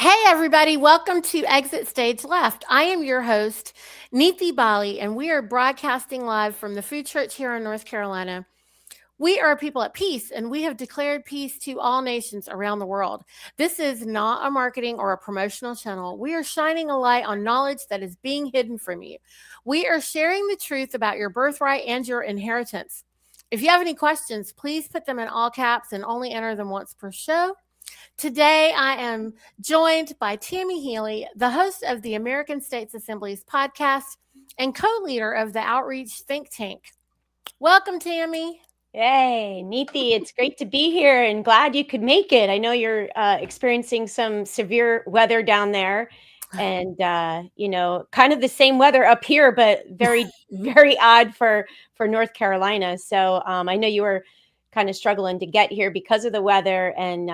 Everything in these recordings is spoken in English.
Hey, everybody, welcome to Exit Stage Left. I am your host, Neethi Bali, and we are broadcasting live from the Food Church here in North Carolina. We are a people at peace, and we have declared peace to all nations around the world. This is not a marketing or a promotional channel. We are shining a light on knowledge that is being hidden from you. We are sharing the truth about your birthright and your inheritance. If you have any questions, please put them in all caps and only enter them once per show. Today, I am joined by Tammy Healy, the host of the American States Assembly's podcast and co-leader of the Outreach Think Tank. Welcome, Tammy. Hey, Neethi, it's great to be here and glad you could make it. I know you're experiencing some severe weather down there and, kind of the same weather up here, but very, very odd for North Carolina. So I know you were kind of struggling to get here because of the weather and,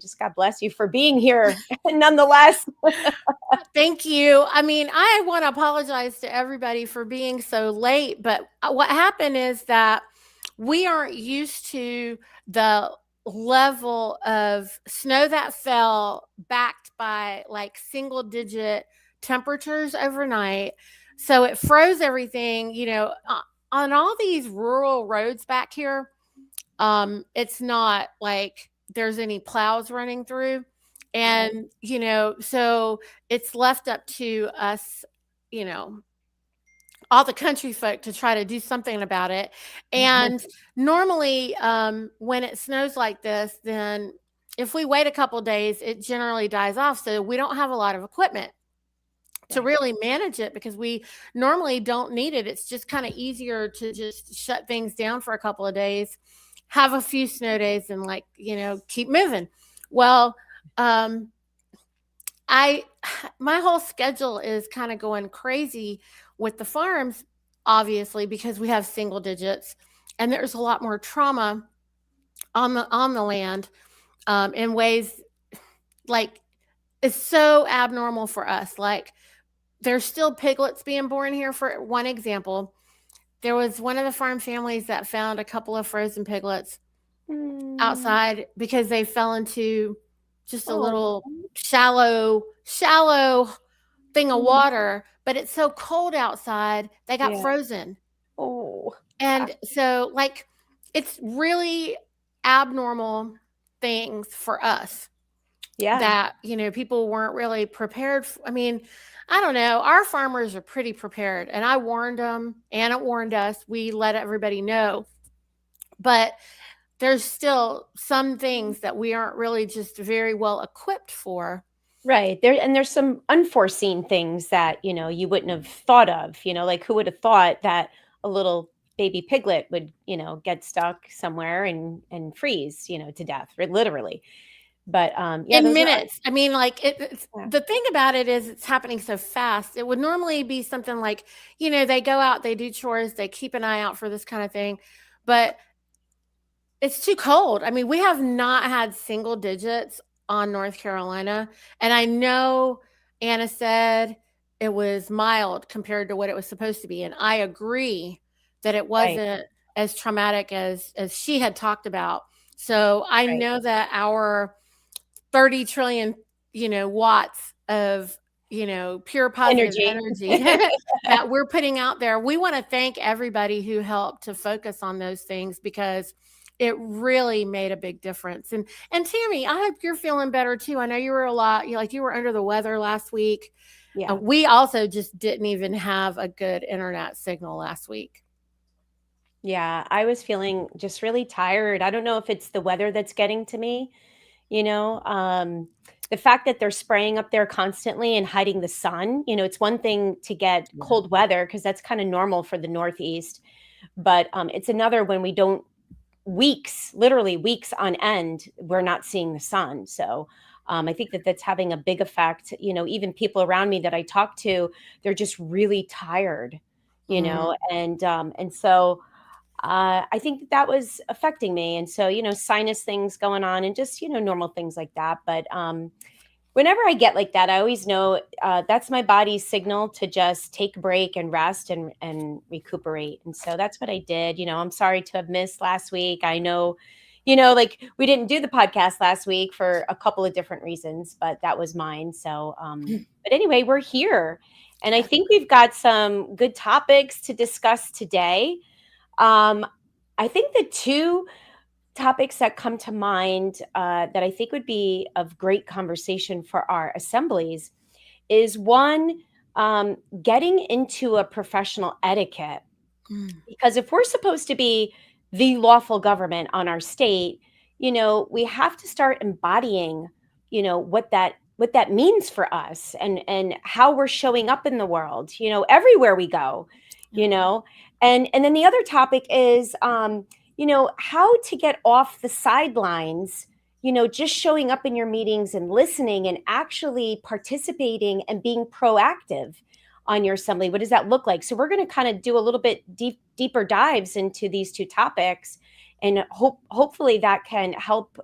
just God bless you for being here nonetheless. Thank you. I want to apologize to everybody for being so late, but what happened is that we aren't used to the level of snow that fell backed by like single digit temperatures overnight. So it froze everything, on all these rural roads back here. It's not like there's any plows running through. And, so it's left up to us, all the country folk to try to do something about it. And normally, when it snows like this, then if we wait a couple of days, it generally dies off. So we don't have a lot of equipment to really manage it because we normally don't need it. It's just kind of easier to just shut things down for a couple of days, have a few snow days, and keep moving. Well, my whole schedule is kind of going crazy with the farms, obviously, because we have single digits and there's a lot more trauma on the land in ways like it's so abnormal for us. Like there's still piglets being born here. For one example, there was one of the farm families that found a couple of frozen piglets outside because they fell into just a little shallow thing of water, but it's so cold outside, they got frozen. And so it's really abnormal things for us. That, people weren't really prepared. I don't know. Our farmers are pretty prepared, and I warned them. Anna warned us. We let everybody know. But there's still some things that we aren't really just very well equipped for. Right. There's some unforeseen things that, you wouldn't have thought of, like who would have thought that a little baby piglet would, get stuck somewhere and freeze, to death, literally. But in minutes. The thing about it is it's happening so fast. It would normally be something like, they go out, they do chores, they keep an eye out for this kind of thing. But it's too cold. We have not had single digits on North Carolina. And I know Anna said it was mild compared to what it was supposed to be. And I agree that it wasn't as traumatic as she had talked about. So I know that our 30 trillion, watts of, pure positive energy that we're putting out there. We want to thank everybody who helped to focus on those things because it really made a big difference. And Tammy, I hope you're feeling better too. I know you were you were under the weather last week. Yeah. We also just didn't even have a good internet signal last week. Yeah, I was feeling just really tired. I don't know if it's the weather that's getting to me, the fact that they're spraying up there constantly and hiding the sun. It's one thing to get cold weather because that's kind of normal for the Northeast. But it's another when we don't literally weeks on end, we're not seeing the sun. So I think that that's having a big effect. Even people around me that I talk to, they're just really tired, and so I think that was affecting me. And so, sinus things going on and just, normal things like that. But whenever I get like that, I always know that's my body's signal to just take a break and rest and recuperate. And so that's what I did. I'm sorry to have missed last week. I know, like we didn't do the podcast last week for a couple of different reasons, but that was mine. So, but anyway, we're here. And I think we've got some good topics to discuss today. I think the two topics that come to mind that I think would be of great conversation for our assemblies is one, getting into a professional etiquette. Because if we're supposed to be the lawful government on our state, we have to start embodying, what that means for us and how we're showing up in the world, everywhere we go, and then the other topic is, how to get off the sidelines, just showing up in your meetings and listening and actually participating and being proactive on your assembly. What does that look like? So we're going to kind of do a little bit deeper dives into these two topics, and hopefully that can help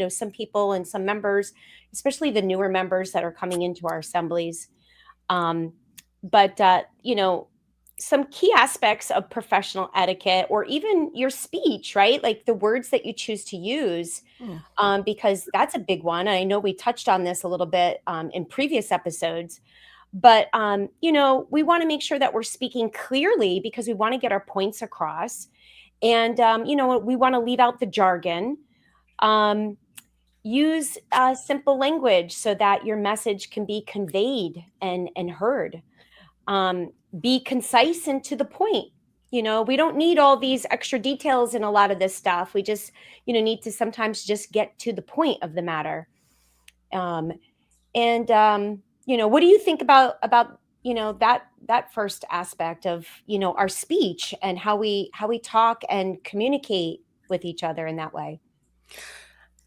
some people and some members, especially the newer members that are coming into our assemblies. But some key aspects of professional etiquette, or even your speech, right? Like the words that you choose to use, because that's a big one. And I know we touched on this a little bit in previous episodes. But, we want to make sure that we're speaking clearly because we want to get our points across. And, we want to leave out the jargon. Use simple language so that your message can be conveyed and heard. Be concise and to the point. We don't need all these extra details in a lot of this stuff. We just, need to sometimes just get to the point of the matter. What do you think about that first aspect of our speech and how we talk and communicate with each other in that way?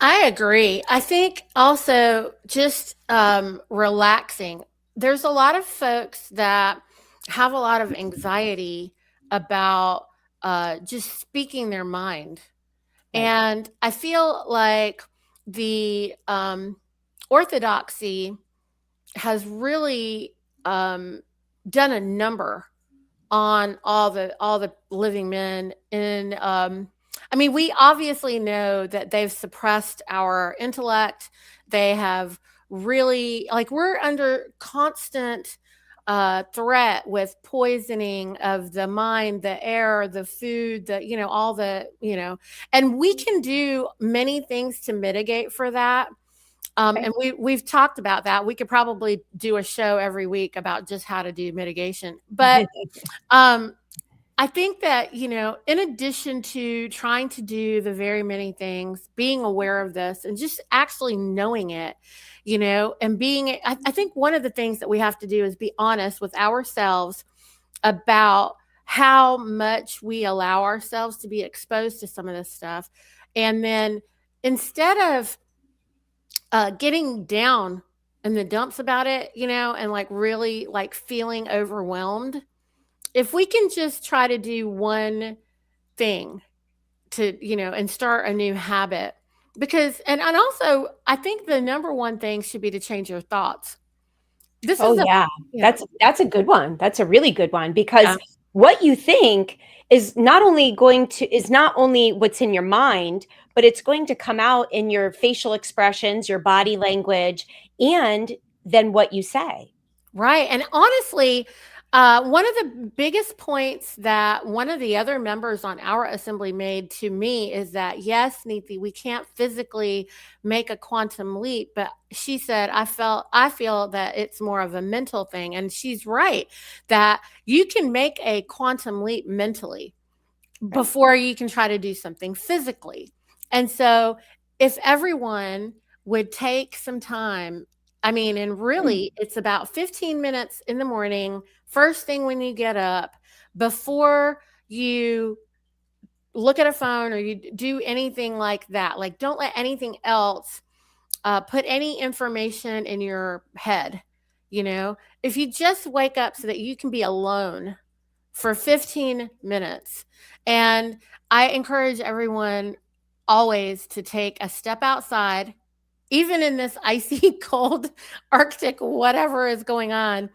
I agree. I think also just relaxing. There's a lot of folks that have a lot of anxiety about just speaking their mind. Right. And I feel like the orthodoxy has really done a number on all the living men in we obviously know that they've suppressed our intellect. They have really, we're under constant threat with poisoning of the mind, the air, the food, all the, and we can do many things to mitigate for that. And we've talked about that. We could probably do a show every week about just how to do mitigation. But I think that, in addition to trying to do the very many things, being aware of this and just actually knowing it, and I think one of the things that we have to do is be honest with ourselves about how much we allow ourselves to be exposed to some of this stuff. And then instead of getting down in the dumps about it, and really feeling overwhelmed, if we can just try to do one thing to, and start a new habit, because, and also I think the number one thing should be to change your thoughts. That's a good one. That's a really good one, because what you think is not only what's in your mind, but it's going to come out in your facial expressions, your body language, and then what you say. Right. And honestly, one of the biggest points that one of the other members on our assembly made to me is that, yes, Neethi, we can't physically make a quantum leap, but she said, I feel that it's more of a mental thing. And she's right, that you can make a quantum leap mentally before you can try to do something physically. And so if everyone would take some time, and really it's about 15 minutes in the morning, first thing when you get up, before you look at a phone or you do anything like that. Don't let anything else put any information in your head. If you just wake up so that you can be alone for 15 minutes. And I encourage everyone always to take a step outside, even in this icy cold Arctic, whatever is going on.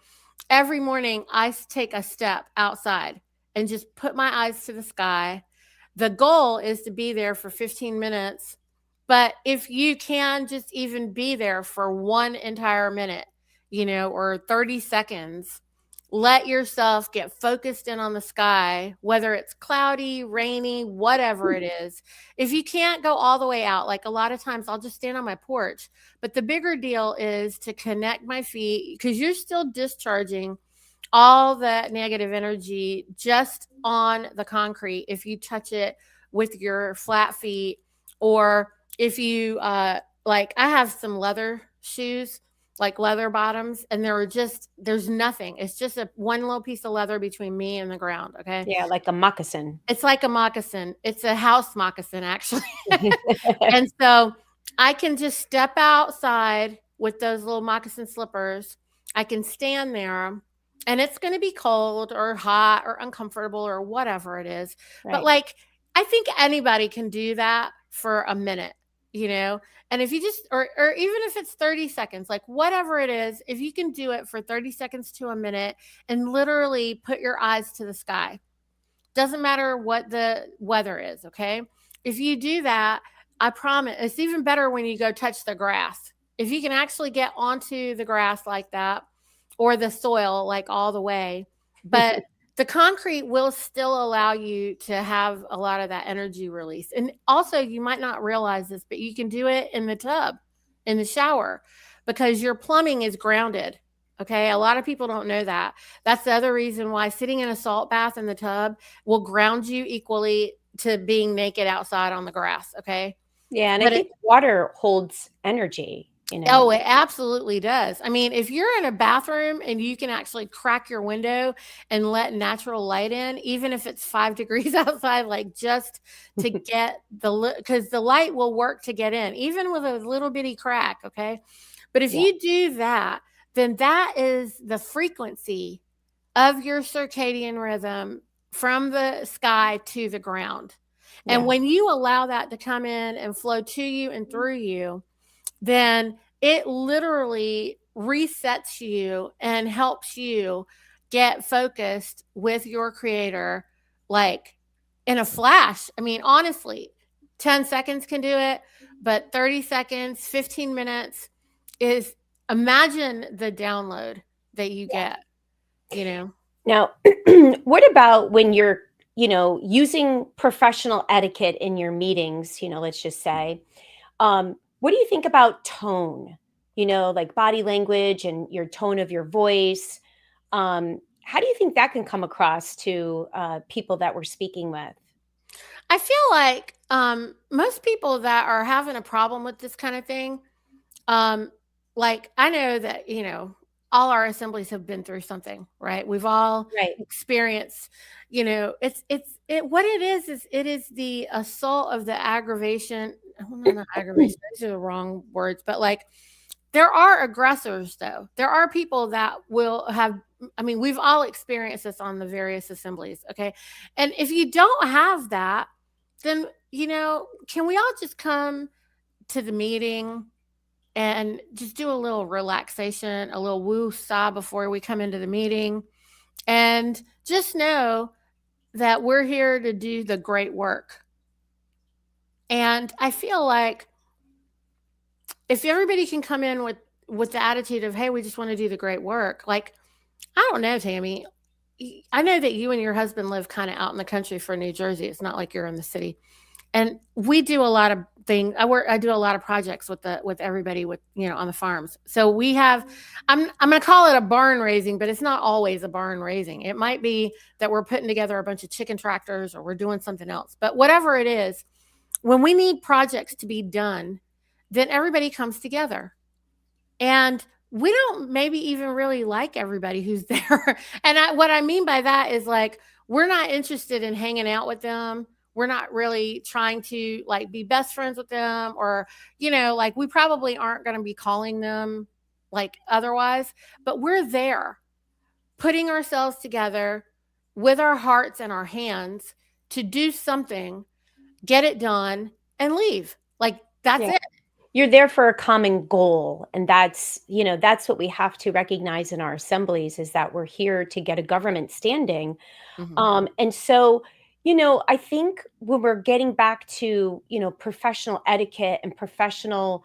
Every morning I take a step outside and just put my eyes to the sky The goal is to be there for 15 minutes. But if you can just even be there for one entire minute, or 30 seconds, let yourself get focused in on the sky, whether it's cloudy, rainy, whatever it is. If you can't go all the way out, like a lot of times I'll just stand on my porch. But the bigger deal is to connect my feet, because you're still discharging all that negative energy just on the concrete if you touch it with your flat feet, or if you like, I have some leather shoes, like leather bottoms, and there's nothing. It's just one little piece of leather between me and the ground. Okay. Yeah, like a moccasin. It's like a moccasin. It's a house moccasin, actually. And so I can just step outside with those little moccasin slippers. I can stand there, and it's going to be cold or hot or uncomfortable or whatever it is. Right. But like, I think anybody can do that for a minute, and if you just, or even if it's 30 seconds, like whatever it is, if you can do it for 30 seconds to a minute and literally put your eyes to the sky, doesn't matter what the weather is. Okay. If you do that, I promise it's even better when you go touch the grass. If you can actually get onto the grass like that, or the soil, like all the way, but the concrete will still allow you to have a lot of that energy release. And also, you might not realize this, but you can do it in the tub, in the shower, because your plumbing is grounded. Okay. A lot of people don't know that. That's the other reason why sitting in a salt bath in the tub will ground you equally to being naked outside on the grass. Okay. Yeah. And I think water holds energy. Oh, it absolutely does. I mean, if you're in a bathroom and you can actually crack your window and let natural light in, even if it's 5 degrees outside, like just to get because the light will work to get in, even with a little bitty crack. Okay. But if you do that, then that is the frequency of your circadian rhythm from the sky to the ground. And when you allow that to come in and flow to you and through you, then it literally resets you and helps you get focused with your creator, like in a flash. I mean, honestly, 10 seconds can do it, but 30 seconds, 15 minutes is, imagine the download that you get, Now, what about when you're, using professional etiquette in your meetings, let's just say, what do you think about tone? Like body language and your tone of your voice. How do you think that can come across to people that we're speaking with? I feel like most people that are having a problem with this kind of thing, like I know that, all our assemblies have been through something, right? We've all experienced, what it is the assault of the aggravation. Not aggravation, these are the wrong words, but like there are aggressors though. There are people that will have, I mean, we've all experienced this on the various assemblies. Okay. And if you don't have that, then, can we all just come to the meeting and just do a little relaxation, a little woo-saw before we come into the meeting, and just know that we're here to do the great work. And I feel like if everybody can come in with the attitude of, hey, we just want to do the great work, like, I don't know, Tammy, I know that you and your husband live kind of out in the country for New Jersey. It's not like you're in the city. And we do a lot of things. I do a lot of projects with everybody on the farms. So we have, I'm going to call it a barn raising, but it's not always a barn raising. It might be that we're putting together a bunch of chicken tractors or we're doing something else. But whatever it is, when we need projects to be done, then everybody comes together. And we don't maybe even really like everybody who's there. And what I mean by that is, like, we're not interested in hanging out with them. We're not really trying to like be best friends with them, or, like we probably aren't going to be calling them like otherwise, but we're there putting ourselves together with our hearts and our hands to do something, get it done, and leave. Like, that's it. You're there for a common goal. And that's what we have to recognize in our assemblies, is that we're here to get a government standing. Mm-hmm. And so, I think when we're getting back to, professional etiquette and professional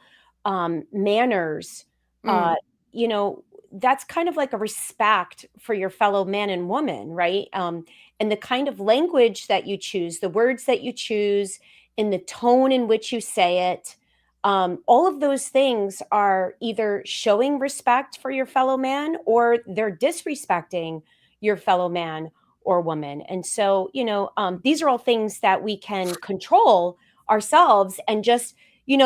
manners, uh, Mm, you know, that's kind of like a respect for your fellow man and woman, right? And the kind of language that you choose, the words that you choose, and the tone in which you say it, all of those things are either showing respect for your fellow man or they're disrespecting your fellow man or woman. And so, these are all things that we can control ourselves and just,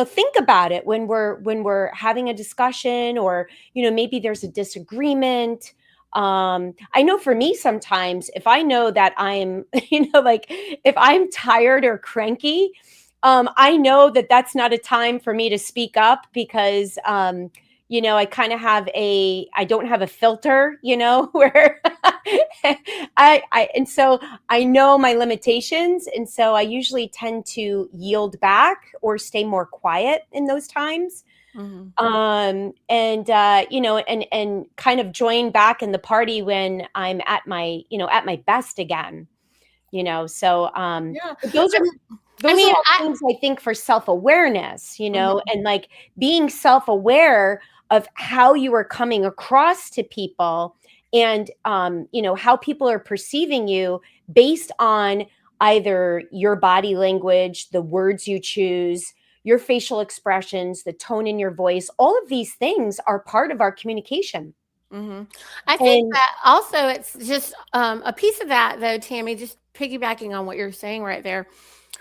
think about it when we're having a discussion, or, maybe there's a disagreement. I know for me, sometimes if I know that I'm, like if I'm tired or cranky, I know that that's not a time for me to speak up because, I kind of I don't have a filter, where and so I know my limitations. And so I usually tend to yield back or stay more quiet in those times. mhm. And kind of join back in the party when I'm at my best again, so Yeah. but those are I those are mean, all things I think for self-awareness, mhm, and like being self-aware of how you are coming across to people, and how people are perceiving you based on either your body language, the words you choose, your facial expressions, the tone in your voice. All of these things are part of our communication. mhm. I think And that also it's just a piece of that, though, Tammy, just piggybacking on what you're saying right there.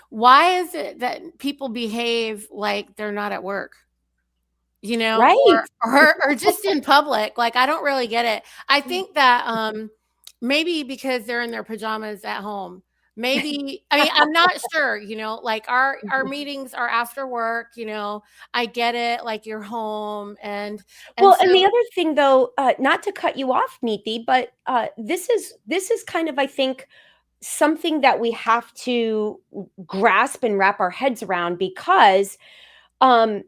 Why is it that people behave like they're not at work? right. Or just in public. Like, I don't really get it. I think that maybe because they're in their pajamas at home. Maybe, I mean, I'm not sure, like our meetings are after work, I get it, like you're home and Well, and the so other thing, though, not to cut you off, Neethi, but this is kind of, I think, something that we have to grasp and wrap our heads around, because, um,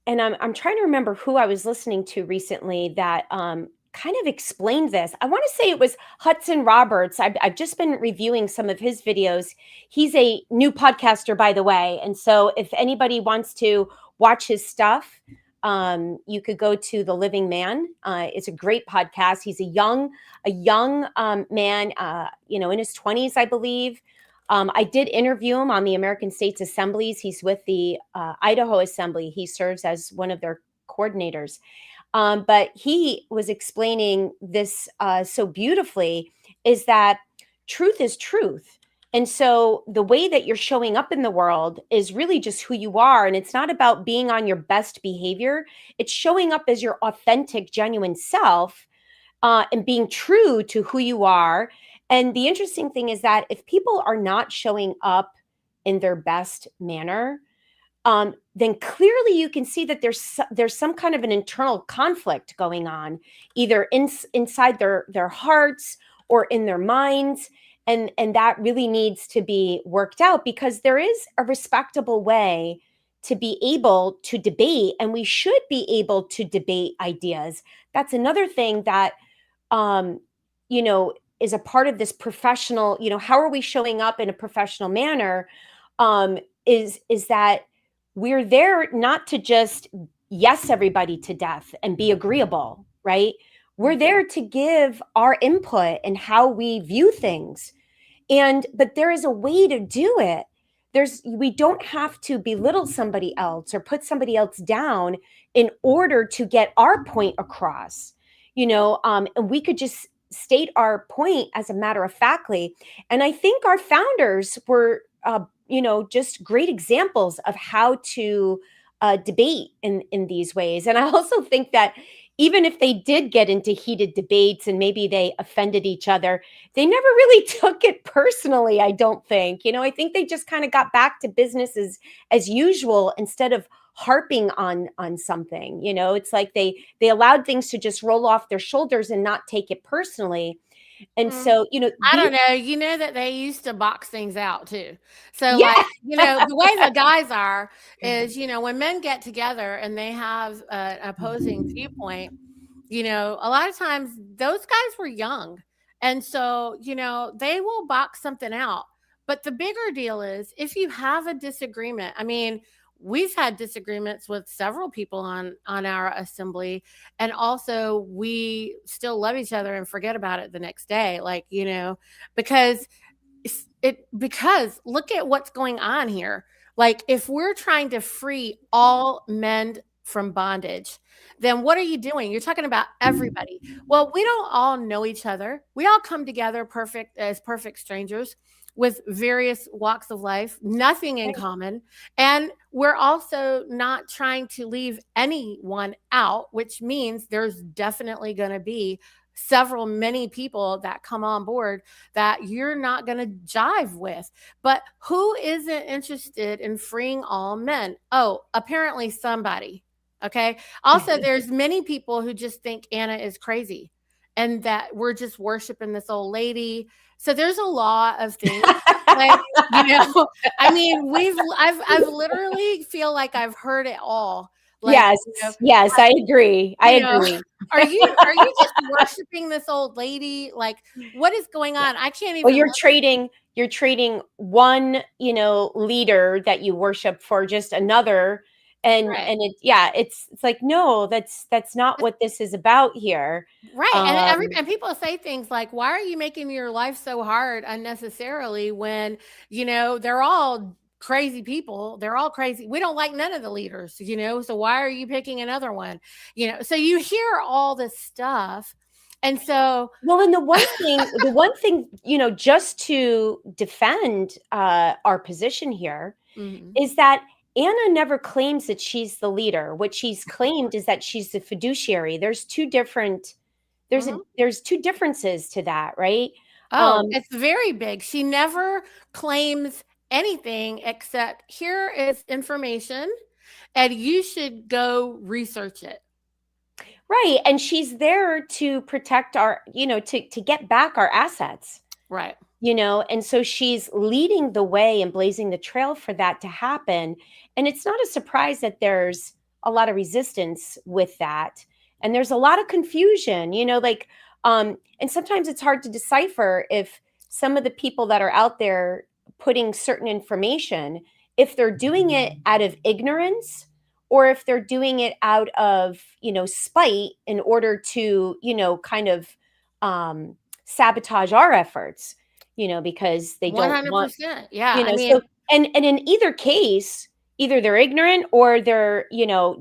and I'm trying to remember who I was listening to recently that kind of explained this. I want to say it was Hudson Roberts. I've just been reviewing some of his videos. He's a new podcaster, by the way, and so if anybody wants to watch his stuff, you could go to The Living Man. It's a great podcast. He's a young man, in his 20s, I believe. I did interview him on the American States Assemblies. He's with the Idaho Assembly. He serves as one of their coordinators. But he was explaining this so beautifully, is that truth is truth. And so the way that you're showing up in the world is really just who you are. And it's not about being on your best behavior, it's showing up as your authentic, genuine self, and being true to who you are. And the interesting thing is that if people are not showing up in their best manner, then clearly you can see that there's some kind of an internal conflict going on, either inside their hearts or in their minds, and that really needs to be worked out, because there is a respectable way to be able to debate, and we should be able to debate ideas. That's another thing that um, is a part of this professional, how are we showing up in a professional manner? Is that we're there not to just yes everybody to death and be agreeable, right? We're there to give our input and how we view things. But there is a way to do it. We don't have to belittle somebody else or put somebody else down in order to get our point across, and we could just state our point as a matter of factly. And I think our founders were, just great examples of how to debate in these ways. And I also think that even if they did get into heated debates and maybe they offended each other, they never really took it personally, I don't think. I think they just kind of got back to business as usual, instead of harping on something. It's like they allowed things to just roll off their shoulders and not take it personally. And mm, so, I these don't know. You know that they used to box things out too. So, yeah. like, the way the guys are is, when men get together and they have an opposing viewpoint, a lot of times those guys were young. And so, they will box something out. But the bigger deal is if you have a disagreement, I mean, we've had disagreements with several people on our assembly, and also we still love each other and forget about it the next day, like, because because look at what's going on here. Like, if we're trying to free all men from bondage, then what are you doing? You're talking about everybody. Well, we don't all know each other. We all come together perfect strangers with various walks of life, nothing in common. And we're also not trying to leave anyone out, which means there's definitely going to be many people that come on board that you're not going to jive with. But who isn't interested in freeing all men? Oh, apparently somebody. Okay. Also, there's many people who just think Anna is crazy and that we're just worshiping this old lady. So there's a lot of things. Like, I mean, I've literally feel like I've heard it all. Like, yes, I agree. I agree. Are you just worshiping this old lady? Like, what is going on? I can't even. Well, you're trading one, leader that you worship for just another. And it's like, no, that's not what this is about here. Right. And people say things like, why are you making your life so hard unnecessarily when, they're all crazy people. They're all crazy. We don't like none of the leaders, so why are you picking another one? So you hear all this stuff. And so, well, and the one thing, just to defend our position here is that Anna never claims that she's the leader. What she's claimed is that she's the fiduciary. There's two differences to that, right? Oh, it's very big. She never claims anything except here is information and you should go research it. Right. And she's there to protect our, to get back our assets. Right. And so she's leading the way and blazing the trail for that to happen. And it's not a surprise that there's a lot of resistance with that. And there's a lot of confusion, and sometimes it's hard to decipher if some of the people that are out there putting certain information, if they're doing it out of ignorance or if they're doing it out of, spite in order to, kind of sabotage our efforts, because they don't 100%. want, yeah. so, and in either case, either they're ignorant or they're,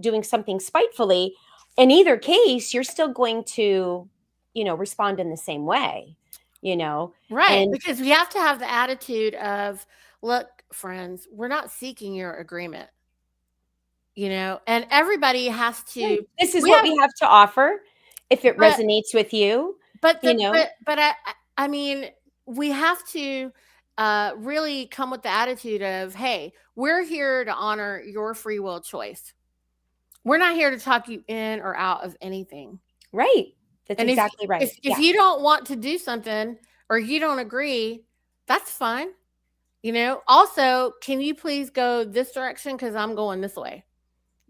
doing something spitefully. In either case, you're still going to, respond in the same way, Right. Because we have to have the attitude of, look, friends, we're not seeking your agreement, and everybody has to. This is what we have to offer. If it resonates with you, but I mean, we have to really come with the attitude of, hey, we're here to honor your free will choice. We're not here to talk you in or out of anything. Right. That's exactly right. If you don't want to do something or you don't agree, that's fine. Also, can you please go this direction? Because I'm going this way,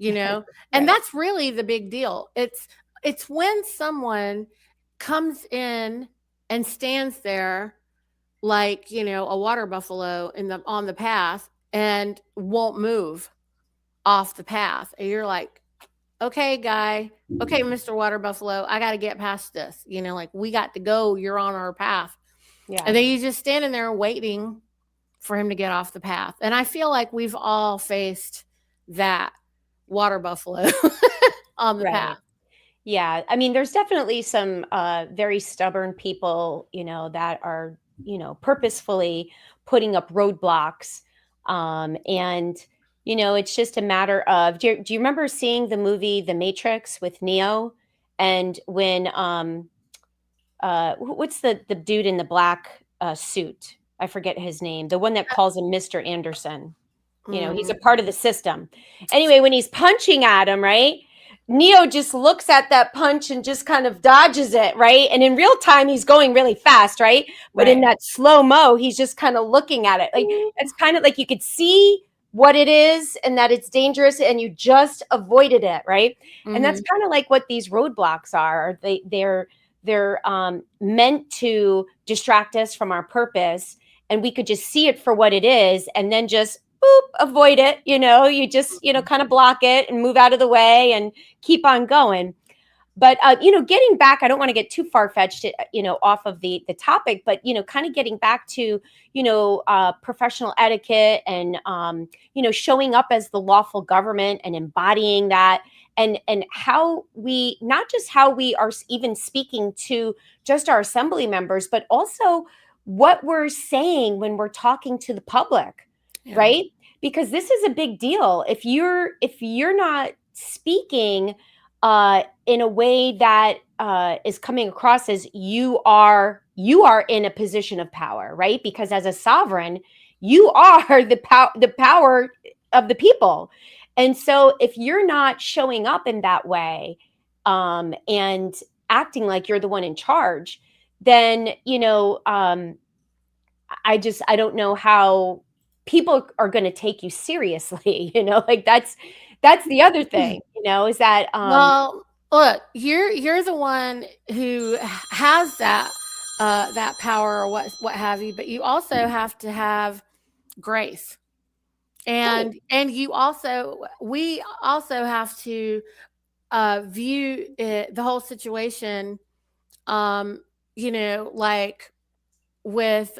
and that's really the big deal. It's when someone comes in and stands there like, a water buffalo on the path and won't move off the path. And you're like, okay, guy. Okay, Mr. Water Buffalo, I got to get past this. Like, we got to go. You're on our path. Yeah. And then you just standing there waiting for him to get off the path. And I feel like we've all faced that water buffalo on the path. Yeah. I mean, there's definitely some very stubborn people, that are, purposefully putting up roadblocks. And it's just a matter of, do you remember seeing the movie The Matrix with Neo? And when, what's the dude in the black suit? I forget his name. The one that calls him Mr. Anderson. He's a part of the system. Anyway, when he's punching at him, right? Neo just looks at that punch and just kind of dodges it, right? And in real time, he's going really fast, right? But in that slow-mo, he's just kind of looking at it. Like, it's kind of like you could see what it is and that it's dangerous and you just avoided it, right? And that's kind of like what these roadblocks are. They're meant to distract us from our purpose. and we could just see it for what it is, and then just boop, avoid it. You just, kind of block it and move out of the way and keep on going. But, getting back, I don't want to get too far fetched, off of the topic, but, kind of getting back to, professional etiquette and, showing up as the lawful government and embodying that, and how we, not just how we are even speaking to just our assembly members, but also what we're saying when we're talking to the public, right? Because this is a big deal. If you're not speaking in a way that is coming across as you are in a position of power, right? Because as a sovereign, you are the power of the people. And so if you're not showing up in that way, and acting like you're the one in charge, then, I don't know how people are going to take you seriously, like that's the other thing, is that, Well, look, you're the one who has that power or what have you, but you also have to have grace. And we also have to view the whole situation, like with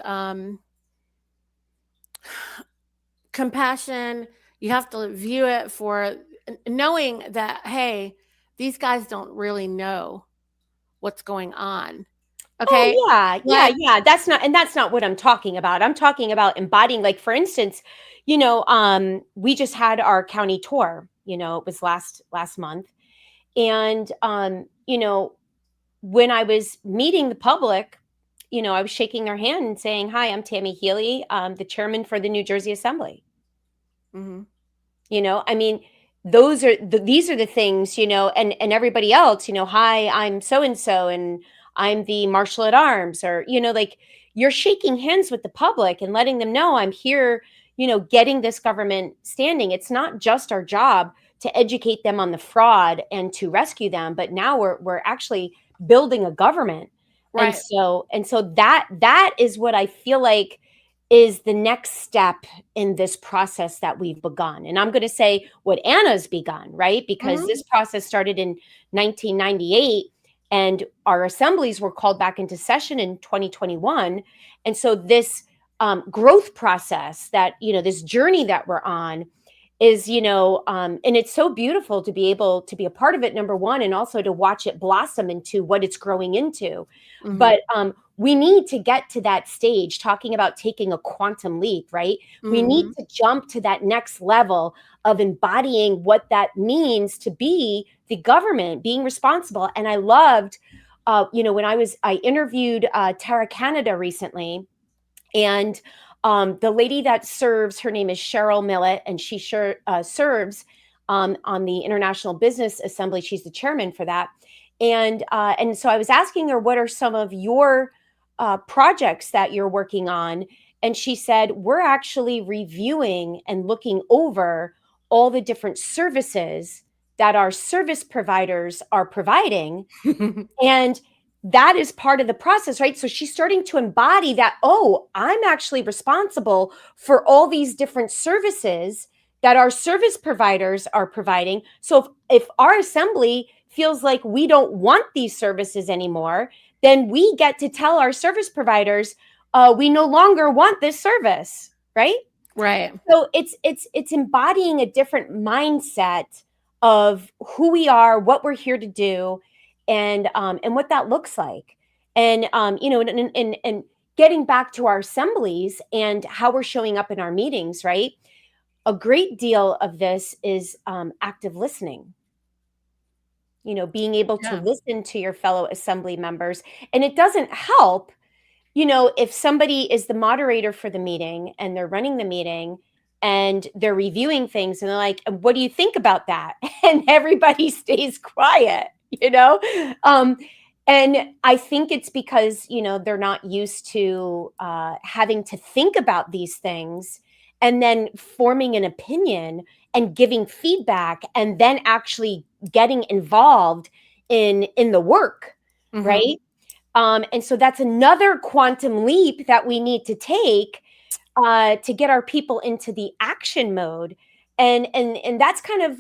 compassion. You have to view it for knowing that, hey, these guys don't really know what's going on. Okay. Oh, yeah. That's not what I'm talking about. I'm talking about embodying, like, for instance, we just had our county tour, it was last month. And, when I was meeting the public, I was shaking their hand and saying, "Hi, I'm Tammy Healy. I'm the chairman for the New Jersey Assembly." Mm-hmm. I mean, these are the things, and everybody else, "Hi, I'm so-and-so, and I'm the marshal at arms," or, like, you're shaking hands with the public and letting them know I'm here, getting this government standing. It's not just our job to educate them on the fraud and to rescue them, but now we're actually building a government. Right. And so that is what I feel like is the next step in this process that we've begun. And I'm going to say what Anna's begun, right? Because this process started in 1998, and our assemblies were called back into session in 2021. And so this growth process that, this journey that we're on is, and it's so beautiful to be able to be a part of it, number one, and also to watch it blossom into what it's growing into. Mm-hmm. But we need to get to that stage, talking about taking a quantum leap, right? Mm-hmm. We need to jump to that next level of embodying what that means to be the government, being responsible. And I loved, when I interviewed Terra Canada recently, and the lady that serves, her name is Cheryl Millett, and she serves on the International Business Assembly. She's the chairman for that. And so I was asking her, what are some of your projects that you're working on? And she said, we're actually reviewing and looking over all the different services that our service providers are providing. And that is part of the process, right? So she's starting to embody that, oh, I'm actually responsible for all these different services that our service providers are providing. So if our assembly feels like we don't want these services anymore, then we get to tell our service providers, we no longer want this service, right? Right. So it's embodying a different mindset of who we are, what we're here to do, and what that looks like. And and getting back to our assemblies and how we're showing up in our meetings, right? A great deal of this is active listening. Being able to listen to your fellow assembly members. And it doesn't help, if somebody is the moderator for the meeting and they're running the meeting and they're reviewing things and they're like, what do you think about that? And everybody stays quiet, and I think it's because, they're not used to having to think about these things and then forming an opinion and giving feedback and then actually getting involved in the work, right? And so that's another quantum leap that we need to take to get our people into the action mode. And that's kind of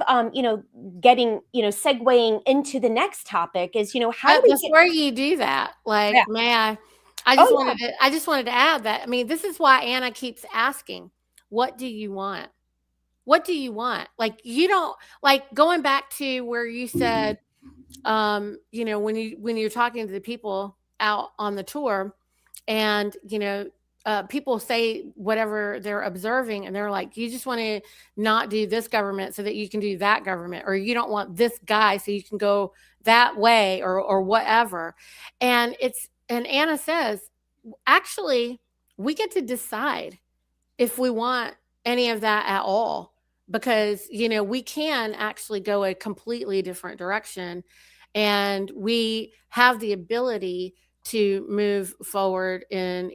getting segueing into the next topic is how do But we get. before you do that, Yeah. like, may I? I Oh just yeah. wanted to add that. I mean, this is why Anna keeps asking, "What do you want? What do you want?" Like, you don't like going back to where you said, when you're talking to the people out on the tour, and people say whatever they're observing, and they're like, you just want to not do this government so that you can do that government, or you don't want this guy so you can go that way, or whatever. And Anna says, actually, we get to decide if we want any of that at all, because we can actually go a completely different direction, and we have the ability to move forward in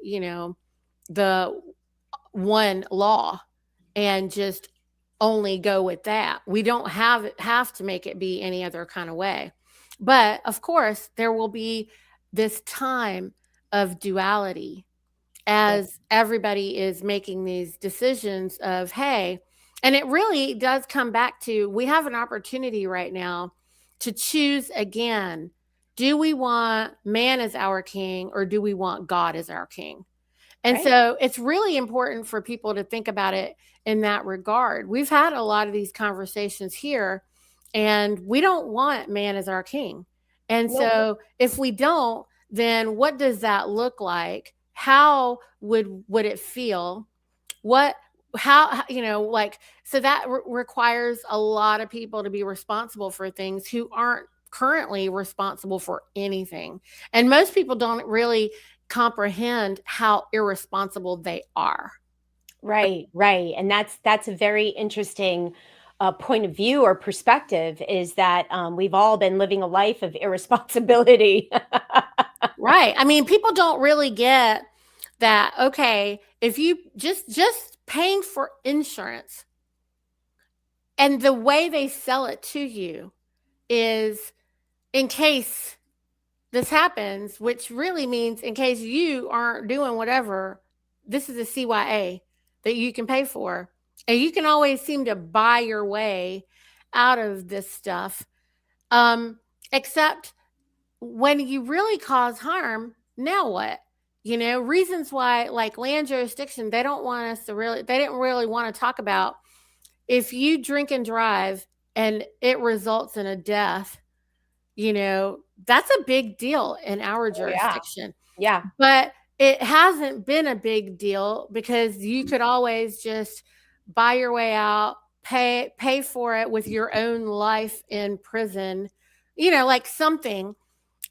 the one law, and just only go with that. We don't have to make it be any other kind of way. But of course, there will be this time of duality Yeah. as everybody is making these decisions of, hey, and it really does come back to, we have an opportunity right now to choose again. Do we want man as our king, or do we want God as our king? And Right. so it's really important for people to think about it in that regard. We've had a lot of these conversations here, and we don't want man as our king. And No. so if we don't, then what does that look like? How would it feel? What how like, so that requires a lot of people to be responsible for things who aren't currently responsible for anything. And most people don't really comprehend how irresponsible they are. Right, right. And that's a very interesting point of view or perspective, is that we've all been living a life of irresponsibility. Right. I mean, people don't really get that, okay, if you just paying for insurance, and the way they sell it to you is, in case this happens, which really means in case you aren't doing whatever, this is a CYA that you can pay for. And you can always seem to buy your way out of this stuff. Except when you really cause harm, now what? Reasons why, like land jurisdiction, they didn't really want to talk about, if you drink and drive and it results in a death, that's a big deal in our Oh yeah. jurisdiction. Yeah. But it hasn't been a big deal, because you could always just buy your way out, pay for it with your own life in prison, like something.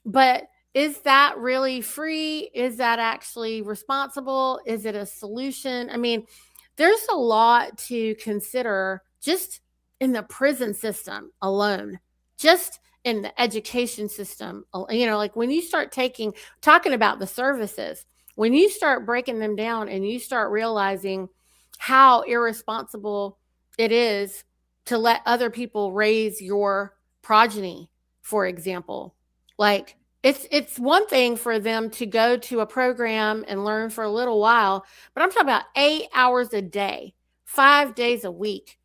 But is that really free? Is that actually responsible? Is it a solution? I mean, there's a lot to consider just in the prison system alone, just in the education system. Like when you start talking about the services, when you start breaking them down and you start realizing how irresponsible it is to let other people raise your progeny, for example. Like, it's one thing for them to go to a program and learn for a little while, but I'm talking about 8 hours a day, 5 days a week.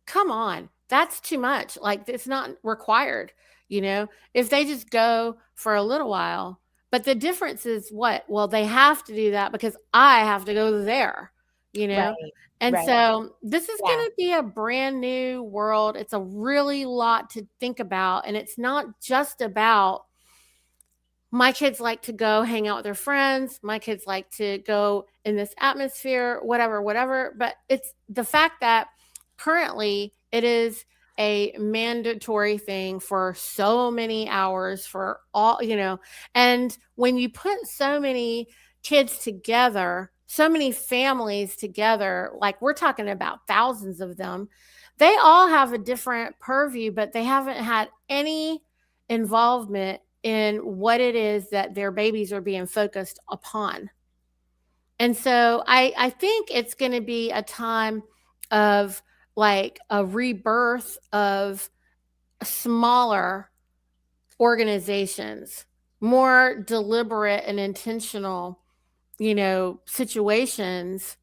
Come on, that's too much. Like, it's not required, if they just go for a little while. But the difference is what? Well, they have to do that because I have to go there, you know? Right. And Right. so this is Yeah. going to be a brand new world. It's a really lot to think about. And it's not just about, my kids like to go hang out with their friends, my kids like to go in this atmosphere, whatever, whatever. But it's the fact that currently it is a mandatory thing for so many hours for all, and when you put so many kids together, so many families together, like we're talking about thousands of them, they all have a different purview, but they haven't had any involvement in what it is that their babies are being focused upon. And so I think it's going to be a time of, like, a rebirth of smaller organizations, more deliberate and intentional, situations.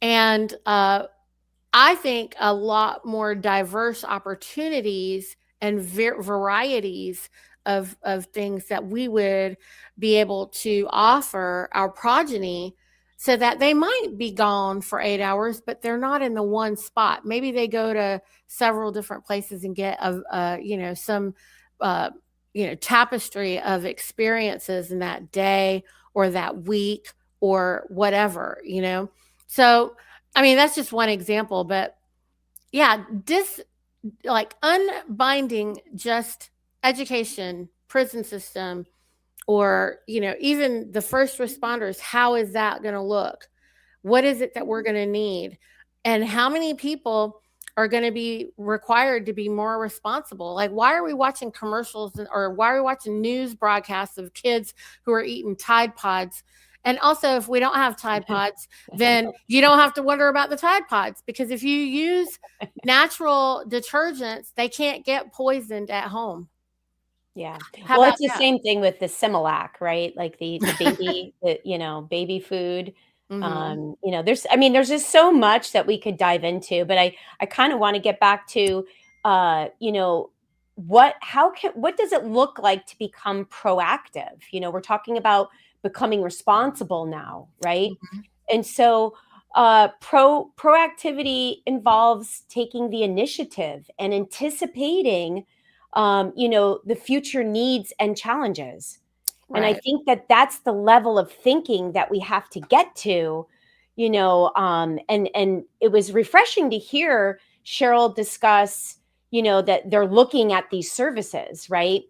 And I think a lot more diverse opportunities and varieties of things that we would be able to offer our progeny, so that they might be gone for 8 hours, but they're not in the one spot. Maybe they go to several different places and get some uh, tapestry of experiences in that day or that week or whatever. So I mean, that's just one example, but yeah, like unbinding just education, prison system, or, even the first responders. How is that going to look? What is it that we're going to need? And how many people are going to be required to be more responsible? Like, why are we watching commercials, or why are we watching news broadcasts of kids who are eating Tide Pods? And also, if we don't have Tide Pods, then you don't have to wonder about the Tide Pods, because if you use natural detergents, they can't get poisoned at home. Yeah. How Well, about it's the that? same thing with the Similac, right? Like the baby, baby food. Hmm. There's just so much that we could dive into, but I kind of want to get back to, what does it look like to become proactive? We're talking about becoming responsible now, right? Hmm. And so, proactivity involves taking the initiative and anticipating, the future needs and challenges. And I Right. think that that's the level of thinking that we have to get to, and it was refreshing to hear Cheryl discuss, that they're looking at these services, right?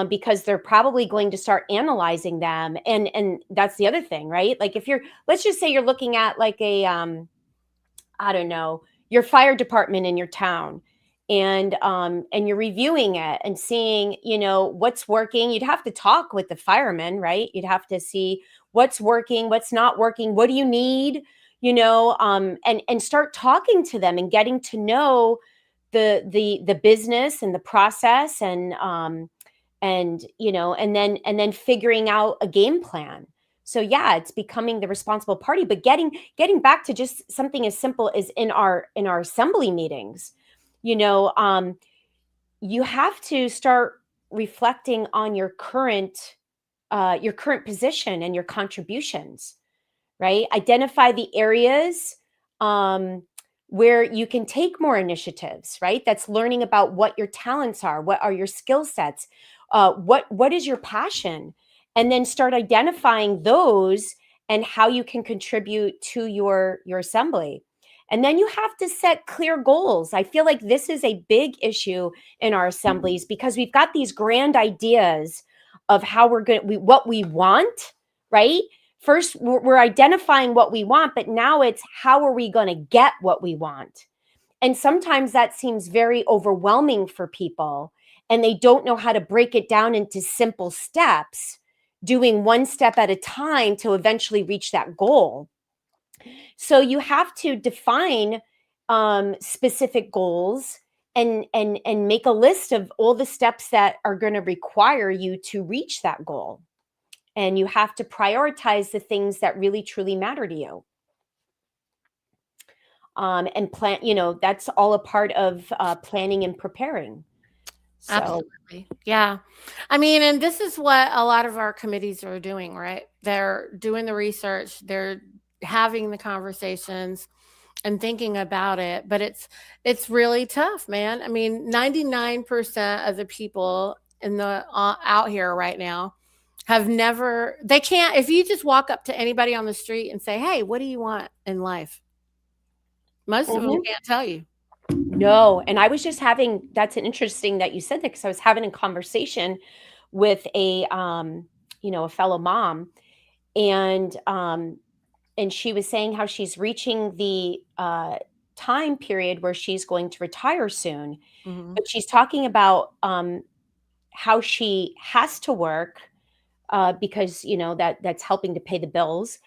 Because they're probably going to start analyzing them, and that's the other thing, right? Like if let's just say you're looking at like a, I don't know, your fire department in your town, and you're reviewing it and seeing, what's working. You'd have to talk with the firemen, right? You'd have to see what's working, what's not working, what do you need, and start talking to them and getting to know the business and the process, and then figuring out a game plan. So yeah, it's becoming the responsible party, but getting back to just something as simple as in our assembly meetings, you know um you have to start reflecting on your current position and your contributions, right? Identify the areas, um, where you can take more initiatives, right? That's learning about what your talents are, what are your skill sets, what is your passion, and then start identifying those and how you can contribute to your assembly. And then you have to set clear goals. I feel like this is a big issue in our assemblies because we've got these grand ideas of how what we want, right? First, we're identifying what we want, but now it's how are we going to get what we want? And sometimes that seems very overwhelming for people, and they don't know how to break it down into simple steps, doing one step at a time to eventually reach that goal. So you have to define, specific goals, and make a list of all the steps that are going to require you to reach that goal, and you have to prioritize the things that really truly matter to you, and plan. That's all a part of planning and preparing. So Absolutely. Yeah. I mean, and this is what a lot of our committees are doing, right? They're doing the research, they're having the conversations and thinking about it, but it's really tough, man. I mean, 99% of the people in the out here right now have never, they can't, if you just walk up to anybody on the street and say, "Hey, what do you want in life?" Most of them mhm. can't tell you. No, and I was just having that's an interesting that you said that because I was having a conversation with a fellow mom, and she was saying how she's reaching the time period where she's going to retire soon, Mhm. but she's talking about how she has to work, because that's helping to pay the bills,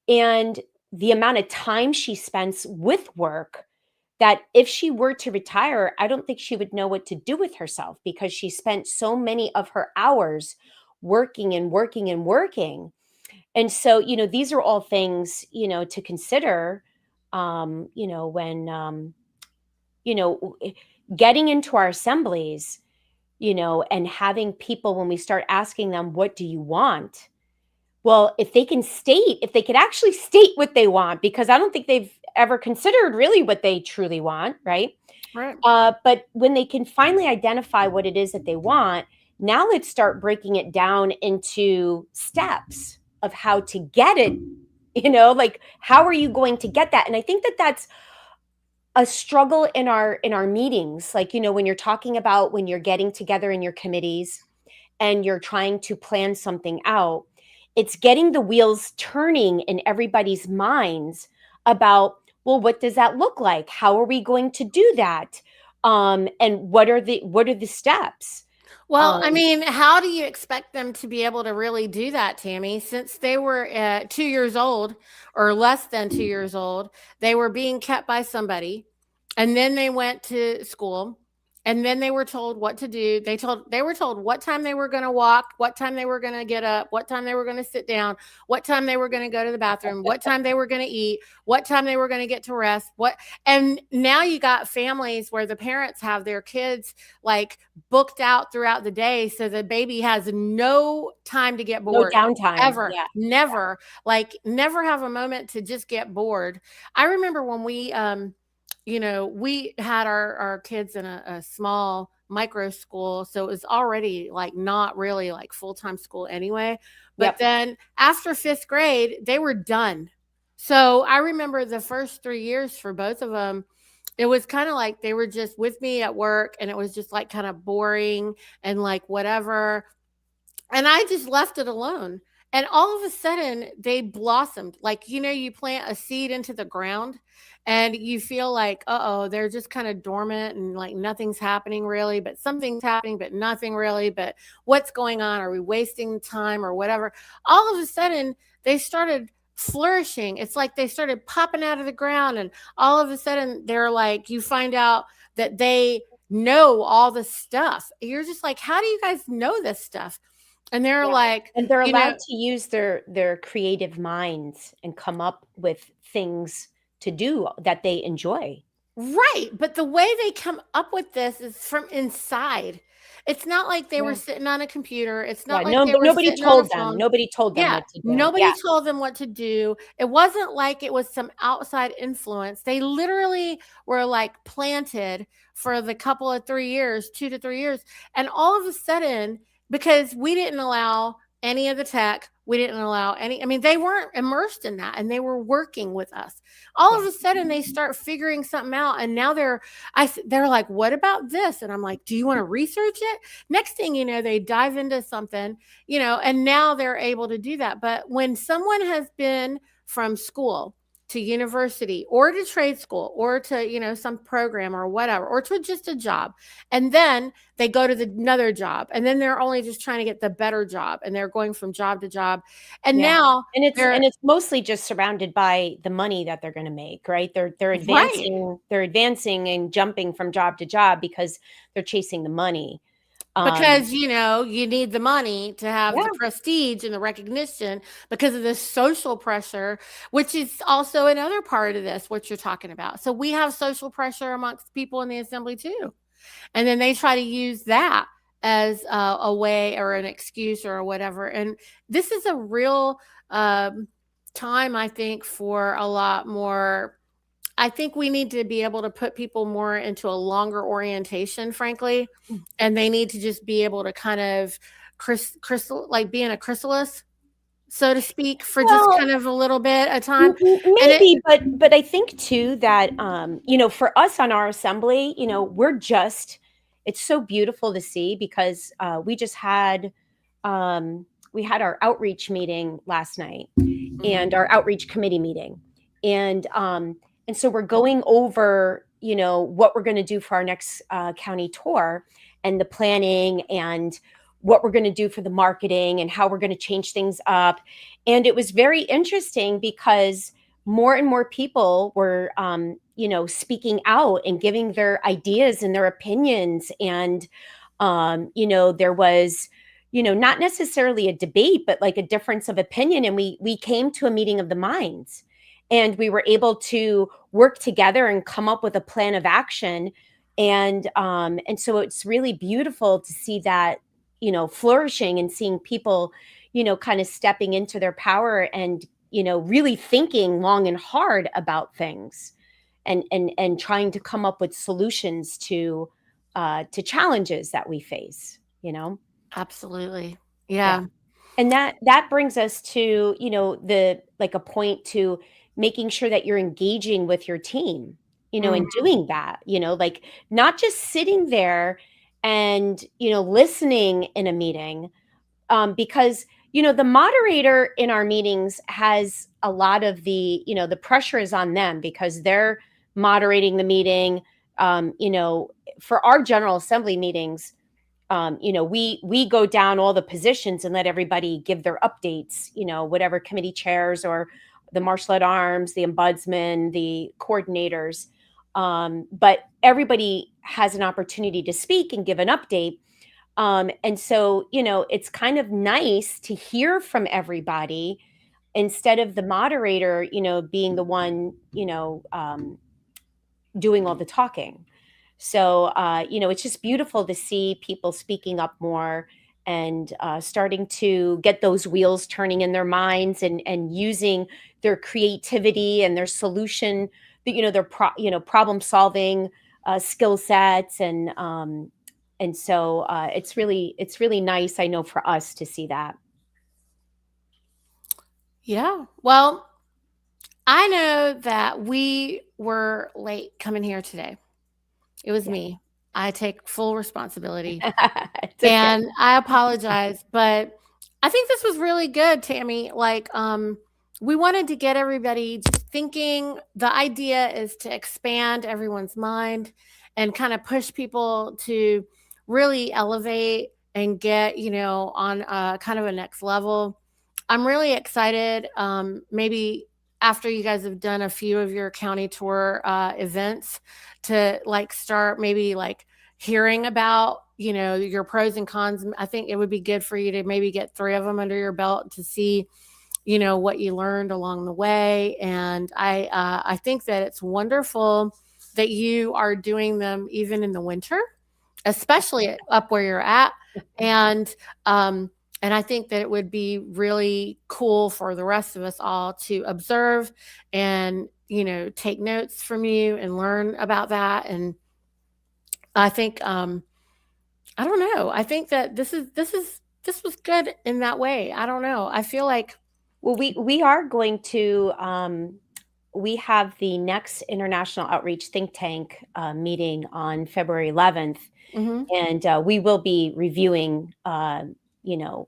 and the amount of time she spends with work, that if she were to retire, I don't think she would know what to do with herself because she spent so many of her hours working and working and working. And so, these are all things, to consider, when, you know, getting into our assemblies, and having people, when we start asking them, what do you want? Well, if they could actually state what they want, because I don't think they've ever considered really what they truly want, right? Right. But when they can finally identify what it is that they want, now let's start breaking it down into steps of how to get it. Like, how are you going to get that? And I think that that's a struggle in our meetings. Like, when you're talking about, when you're getting together in your committees and you're trying to plan something out, it's getting the wheels turning in everybody's minds about, well, what does that look like? How are we going to do that? And what are the steps? Well, I mean, how do you expect them to be able to really do that, Tammy? Since they were 2 years old or less than 2 years old, they were being kept by somebody, and then they went to school, and then they were told what to do. They were told what time they were going to walk, what time they were going to get up, what time they were going to sit down, what time they were going to go to the bathroom, what time they were going to eat, what time they were going to get to rest. And now you got families where the parents have their kids like booked out throughout the day, so the baby has no time to get bored. No downtime. Ever. Yeah. Never. Like, never have a moment to just get bored. I remember when we we had our kids in a small micro school, so it was already like not really like full-time school anyway. But Yep. then after 5th grade, they were done. So I remember the first 3 years for both of them, it was kind of like they were just with me at work, and it was just like kind of boring and like whatever. And I just left it alone. And all of a sudden, they blossomed. Like, you plant a seed into the ground and you feel like, uh-oh, they're just kind of dormant and like nothing's happening really, but something's happening, but nothing really. But what's going on? Are we wasting time or whatever? All of a sudden, they started flourishing. It's like they started popping out of the ground. And all of a sudden, they're like, you find out that they know all the stuff. You're just like, how do you guys know this stuff? And they're like, and they're allowed to use their creative minds and come up with things to do that they enjoy. Right. But the way they come up with this is from inside. It's not like they were sitting on a computer. It's not like they were nobody sitting on a told them. phone. Nobody told them what to do. Nobody told them what to do. It wasn't like it was some outside influence. They literally were like planted for the couple of 3 years, 2 to 3 years. And all of a sudden, because we didn't allow any of the tech, we didn't allow any, I mean, they weren't immersed in that, and they were working with us. All of a sudden they start figuring something out, and now they're like, what about this? And I'm like, do you want to research it? Next thing you know, they dive into something, and now they're able to do that. But when someone has been from school to university or to trade school or to, some program or whatever, or to just a job, and then they go to another job, and then they're only just trying to get the better job, and they're going from job to job. And now it's mostly just surrounded by the money that they're going to make, right? They're advancing, they're advancing and jumping from job to job because they're chasing the money. Because, you need the money to have the prestige and the recognition because of this social pressure, which is also another part of this, what you're talking about. So we have social pressure amongst people in the assembly too. And then they try to use that as a way or an excuse or whatever. And this is a real time, I think, for a lot more. I think we need to be able to put people more into a longer orientation, frankly, and they need to just be able to kind of crystal, like be in a chrysalis, so to speak, for just kind of a little bit of time. Maybe, but I think too that for us on our assembly, it's so beautiful to see because we just had we had our outreach meeting last night and our outreach committee meeting, and so we're going over, what we're going to do for our next county tour and the planning and what we're going to do for the marketing and how we're going to change things up. And it was very interesting because more and more people were, speaking out and giving their ideas and their opinions. And, there was, not necessarily a debate, but like a difference of opinion. And we came to a meeting of the minds, and we were able to work together and come up with a plan of action. And so it's really beautiful to see that, flourishing, and seeing people, kind of stepping into their power, and, really thinking long and hard about things, and trying to come up with solutions to challenges that we face. Absolutely. Yeah. Yeah. And that brings us to, the like a point to making sure that you're engaging with your team, Mm. and doing that, like not just sitting there and, listening in a meeting, because, the moderator in our meetings has a lot of the pressure is on them because they're moderating the meeting. For our General Assembly meetings, we go down all the positions and let everybody give their updates, whatever committee chairs or the martial at arms, the ombudsman, the coordinators. But everybody has an opportunity to speak and give an update. And so, it's kind of nice to hear from everybody instead of the moderator, being the one, doing all the talking. So, it's just beautiful to see people speaking up more, and starting to get those wheels turning in their minds, and using their creativity and their solution, their problem solving skill sets. And so it's really nice, I know, for us to see that. Yeah. Well, I know that we were late coming here today. It was Yeah. me. I take full responsibility. It's okay. And I apologize, but I think this was really good, Tammy. Like, we wanted to get everybody just thinking. The idea is to expand everyone's mind and kind of push people to really elevate and get, on kind of a next level. I'm really excited. Maybe after you guys have done a few of your county tour events, to like start maybe like hearing about your pros and cons. I think it would be good for you to maybe get 3 of them under your belt to see what you learned along the way. And I think that it's wonderful that you are doing them even in the winter, especially up where you're at. And I think that it would be really cool for the rest of us all to observe and take notes from you and learn about that. And I think I don't know. I think that this was good in that way. I don't know. I feel like Well, we are going to we have the next International Outreach Think Tank meeting on February 11th, mhm. and we will be reviewing, you know,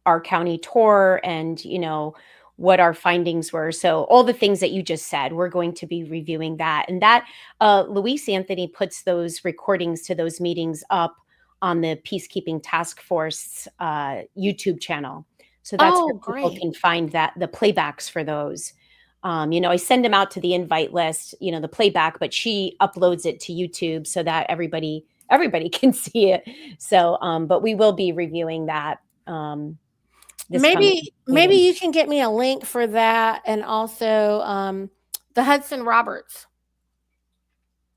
our county tour, and what our findings were. So all the things that you just said, we're going to be reviewing that. And that Luis Anthony puts those recordings to those meetings up on the Peacekeeping Task Force YouTube channel. So that's where Oh, people great. can find the playbacks for those. I send them out to the invite list, the playback, but she uploads it to YouTube so that everybody can see it. So, but we will be reviewing that this coming Maybe meeting. you can get me a link for that, and also the Hudson Roberts.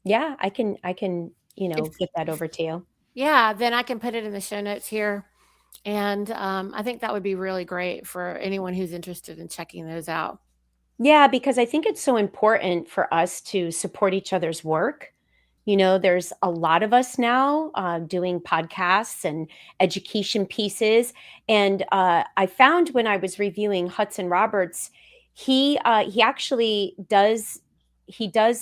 Yeah, I can, If, get that over to you. yeah, then I can put it in the show notes here. And I think that would be really great for anyone who's interested in checking those out. Yeah, because I think it's so important for us to support each other's work. There's a lot of us now doing podcasts and education pieces. And I found when I was reviewing Hudson Roberts, he actually does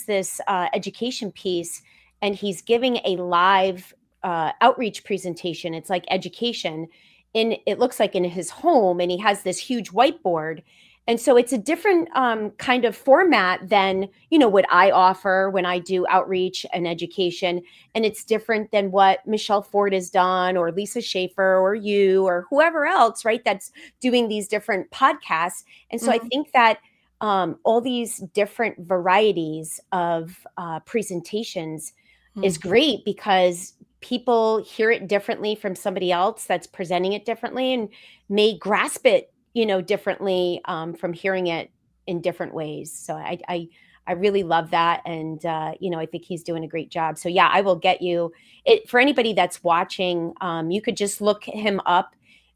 this education piece, and he's giving a live outreach presentation. It's like education, it looks like in his home, and he has this huge whiteboard. And so it's a different kind of format than, what I offer when I do outreach and education. And it's different than what Michelle Ford has done, or Lisa Schaefer, or you, or whoever else, right? That's doing these different podcasts. And so I Mhm. think that all these different varieties of presentations is Mhm. great, because people hear it differently from somebody else that's presenting it differently and may grasp it, differently, from hearing it in different ways. So I really love that. And, I think he's doing a great job. So yeah, I will get you it for anybody that's watching. You could just look him up.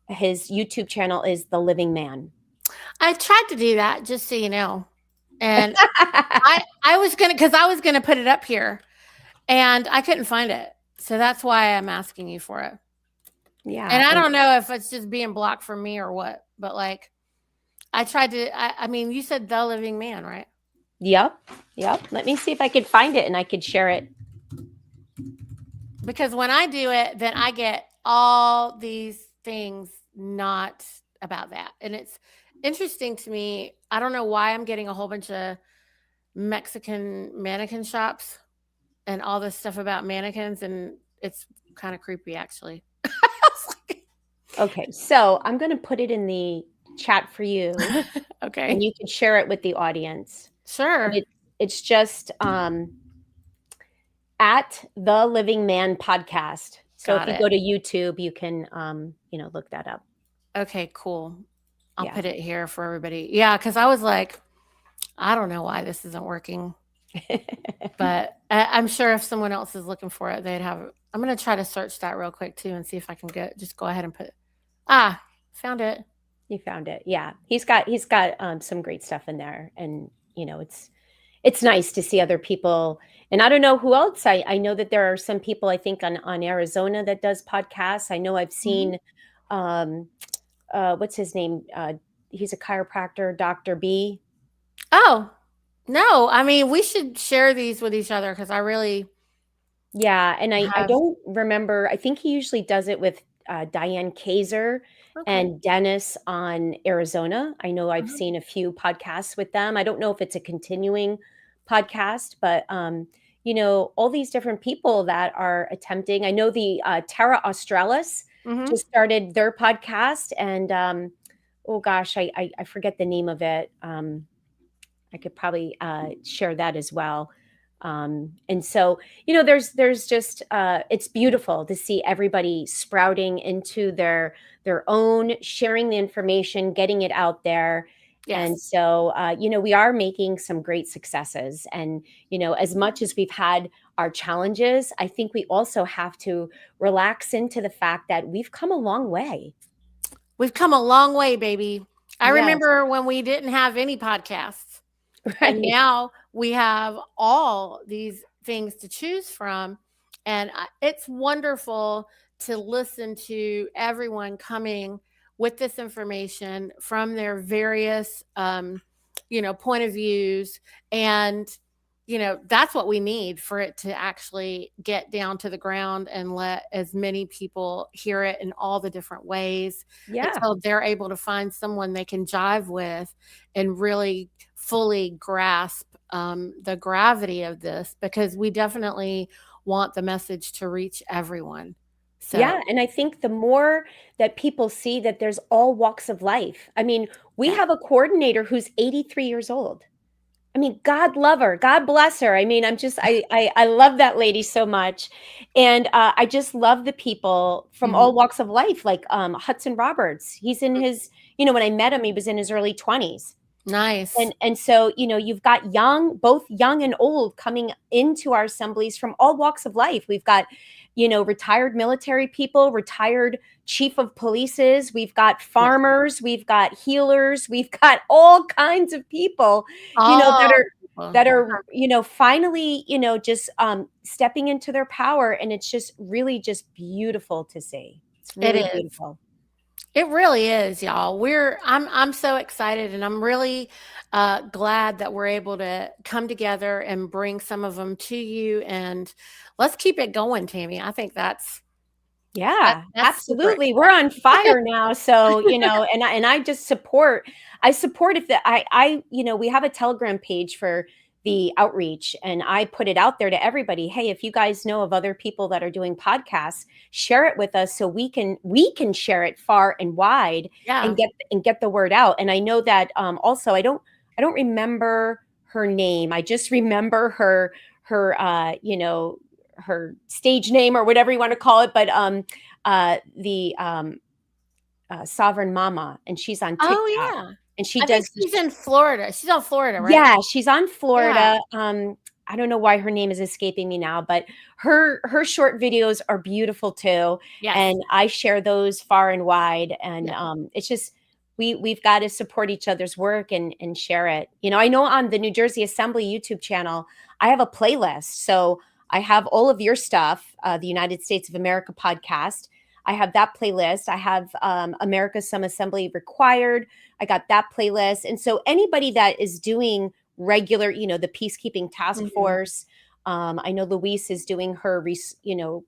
His YouTube channel is The Living Man. I tried to do that, just so you know. And I was gonna put it up here, and I couldn't find it. So that's why I'm asking you for it. Yeah. And I don't know if it's just being blocked from me or what, but like I tried to I mean, you said The Living Man, right? Yep. Let me see if I could find it and I could share it. Because when I do it, then I get all these things not about that. And it's interesting to me. I don't know why I'm getting a whole bunch of Mexican mannequin shops and all this stuff about mannequins, and it's kind of creepy, actually. Okay, so I'm going to put it in the chat for you. Okay. And you can share it with the audience. Sure. It's just at The Living Man Podcast. So if you go to YouTube, you can, look that up. Okay, cool. I'll put it here for everybody. Yeah, because I was like, I don't know why this isn't working. But I'm sure if someone else is looking for it, they'd have it. I'm going to try to search that real quick too and see if I can just go ahead and put found it. You found it. Yeah. He's got some great stuff in there. And, it's nice to see other people. And I don't know who else. I know that there are some people, I think, on Arizona that does podcasts. I know I've seen, what's his name? He's a chiropractor, Dr. B. Oh, no. I mean, we should share these with each other because I really. Yeah. And I don't remember. I think he usually does it with Diane Kaiser and Dennis on Arizona. I know I've seen a few podcasts with them. I don't know if it's a continuing podcast, but all these different people that are attempting. I know the Terra Australis just started their podcast, and oh gosh, I forget the name of it. I could probably share that as well. And so, there's just, it's beautiful to see everybody sprouting into their own, sharing the information, getting it out there. Yes. And so, we are making some great successes. And, as much as we've had our challenges, I think we also have to relax into the fact that we've come a long way. We've come a long way, baby. I remember when we didn't have any podcasts. Right. And now we have all these things to choose from. And it's wonderful to listen to everyone coming with this information from their various, point of views. And, that's what we need for it to actually get down to the ground and let as many people hear it in all the different ways. Yeah. Until they're able to find someone they can jive with and really fully grasp the gravity of this, because we definitely want the message to reach everyone. So. Yeah. And I think the more that people see that there's all walks of life. I mean, we have a coordinator who's 83 years old. I mean, God love her. God bless her. I mean, I love that lady so much. And I just love the people from all walks of life, like Hudson Roberts. He's in his, when I met him, he was in his early 20s. Nice. And so, you've got both young and old coming into our assemblies from all walks of life. We've got, retired military people, retired chief of polices. We've got farmers, we've got healers, we've got all kinds of people, that are, finally, just stepping into their power. And it's just really just beautiful to see. It's really beautiful. It really is, y'all. I'm so excited, and I'm really glad that we're able to come together and bring some of them to you. And let's keep it going, Tammy. I think that's absolutely. We're on fire now. So, and I just support. I support we have a Telegram page for the outreach, and I put it out there to everybody. Hey, if you guys know of other people that are doing podcasts, share it with us so we can share it far and wide and get the word out. And I know that also I don't her stage name or whatever you want to call it, but the Sovereign Mama, and she's on TikTok, Oh yeah. and she I think does. she's in Florida. She's on Florida, right? Yeah, she's on Yeah. Florida. I don't know why her name is escaping me now, but her short videos are beautiful too, Yes. and I share those far and wide. And Yeah. it's just we've got to support each other's work and share it. You know, I know on the New Jersey Assembly YouTube channel, I have a playlist, so I have all of your stuff, the United States of America podcast. I have that playlist. I have America's Some Assembly Required. I got that playlist, and so anybody that is doing regular, you know, the Peacekeeping Task Mhm. Force. I know Louise is doing her, her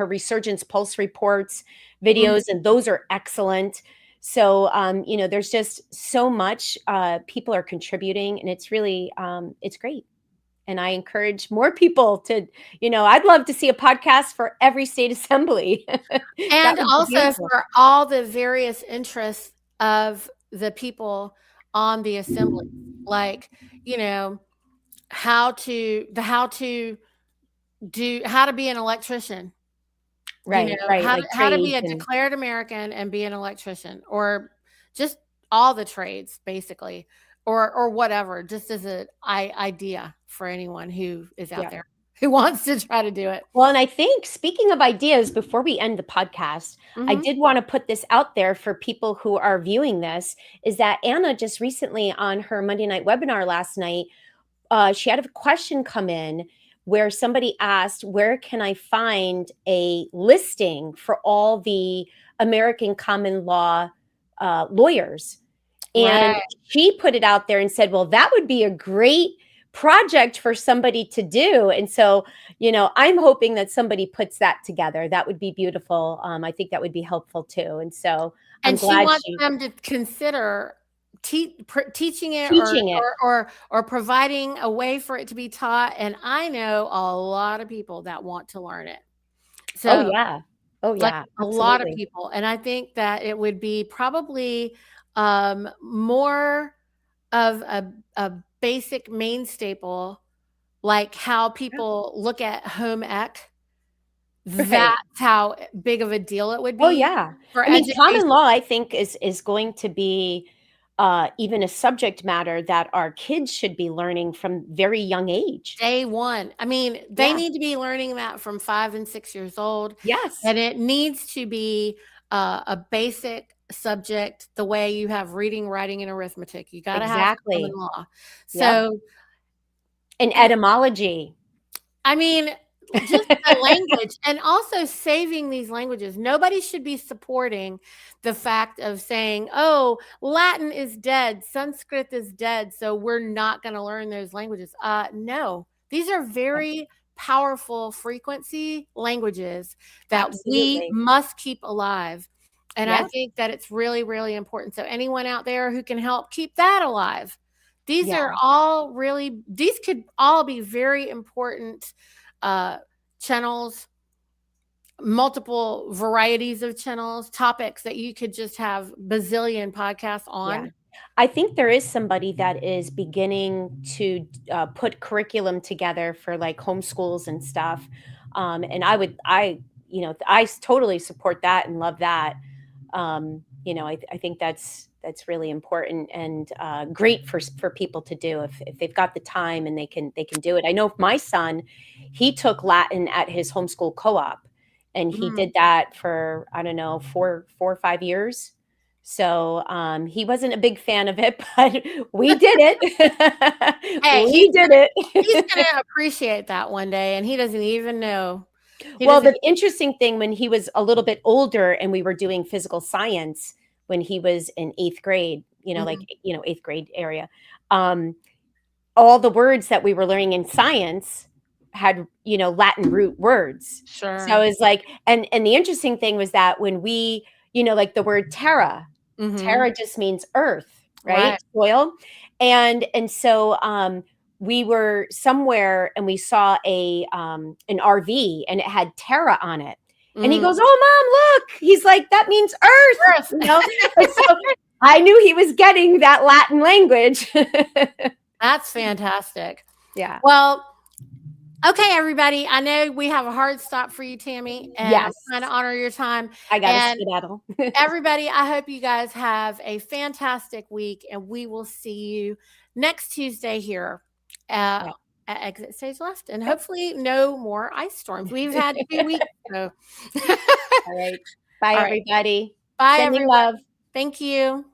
Resurgence Pulse reports videos, and those are excellent. So, you know, there's just so much people are contributing, and it's really, it's great. And I encourage more people to, you know, I'd love to see a podcast for every state assembly. That And would be also beautiful. for all the various interests of the people on the assembly, like, you know, how to be an electrician, you Right, know, right. Like how to be trades a and declared American and be an electrician, or just all the trades basically, or whatever, just as an idea for anyone who is out yeah. there who wants to try to do it. Well, and I think speaking of ideas, before we end the podcast, I Mhm. did want to put this out there for people who are viewing this, is that Anna just recently on her Monday night webinar last night, she had a question come in where somebody asked, where can I find a listing for all the American common law lawyers? And Right. she put it out there and said, well, that would be a great project for somebody to do. And so, you know, I'm hoping that somebody puts that together. That would be beautiful. I think that would be helpful too. And so I'm And she glad wants she them to consider teaching it, teaching it. or providing a way for it to be taught. And I know a lot of people that want to learn it. Oh So, yeah. Oh like yeah. a lot of Absolutely. people. And I think that it would be probably more of a basic main staple, like how people look at home ec. Right. That's how big of a deal it would Oh be yeah. for I mean, education. common law, I think is going to be even a subject matter that our kids should be learning from very young age. Day one. I mean, they Yeah. need to be learning that from 5 and 6 years old, Yes. and it needs to be a basic subject the way you have reading, writing, and arithmetic. You gotta have common Exactly. law. Yep. So, And etymology. I mean, just the language, and also saving these languages. Nobody should be supporting the fact of saying, "Oh, Latin is dead, Sanskrit is dead, so we're not gonna learn those languages." No. These are very powerful frequency languages that we Absolutely. must keep alive. And I Yeah. think that it's really, really important. So anyone out there who can help keep that alive, these Yeah. are all really, these could all be very important channels, multiple varieties of channels, topics that you could just have bazillion podcasts Yeah. on. I think there is somebody that is beginning to put curriculum together for like homeschools and stuff. And I totally support that and love that. You know, I think that's really important and great for people to do if they've got the time and they can do it. I know my son, he took Latin at his homeschool co-op, and he Mm. did that for I don't know 4 or 5 years. So he wasn't a big fan of it, but we did it. Hey, We did it. he's gonna appreciate that one day, and he doesn't even know. He Well, doesn't. the interesting thing when he was a little bit older and we were doing physical science when he was in 8th grade, you know, like, Mhm. 8th grade area, um, all the words that we were learning in science had, Latin root words. So I Sure. was like, and the interesting thing was that when we, like the word terra, Mhm. terra just means earth, right? Right. Soil. And so we were somewhere and we saw an RV and it had terra on it. And he Mm. goes, "Oh, mom, look." He's like, "That means earth." Earth. And so I knew he was getting that Latin language. That's fantastic. Yeah. Well, Okay, everybody. I know we have a hard stop for you, Tammy, and I'm Yes, trying to honor your time. I got to And skedaddle. everybody, I hope you guys have a fantastic week, and we will see you next Tuesday here Yeah. at Exit Stage Left. And hopefully, no more ice storms. We've had 2 weeks. So. All right. Bye, All right. everybody. Bye, Sending everyone. love. Thank you.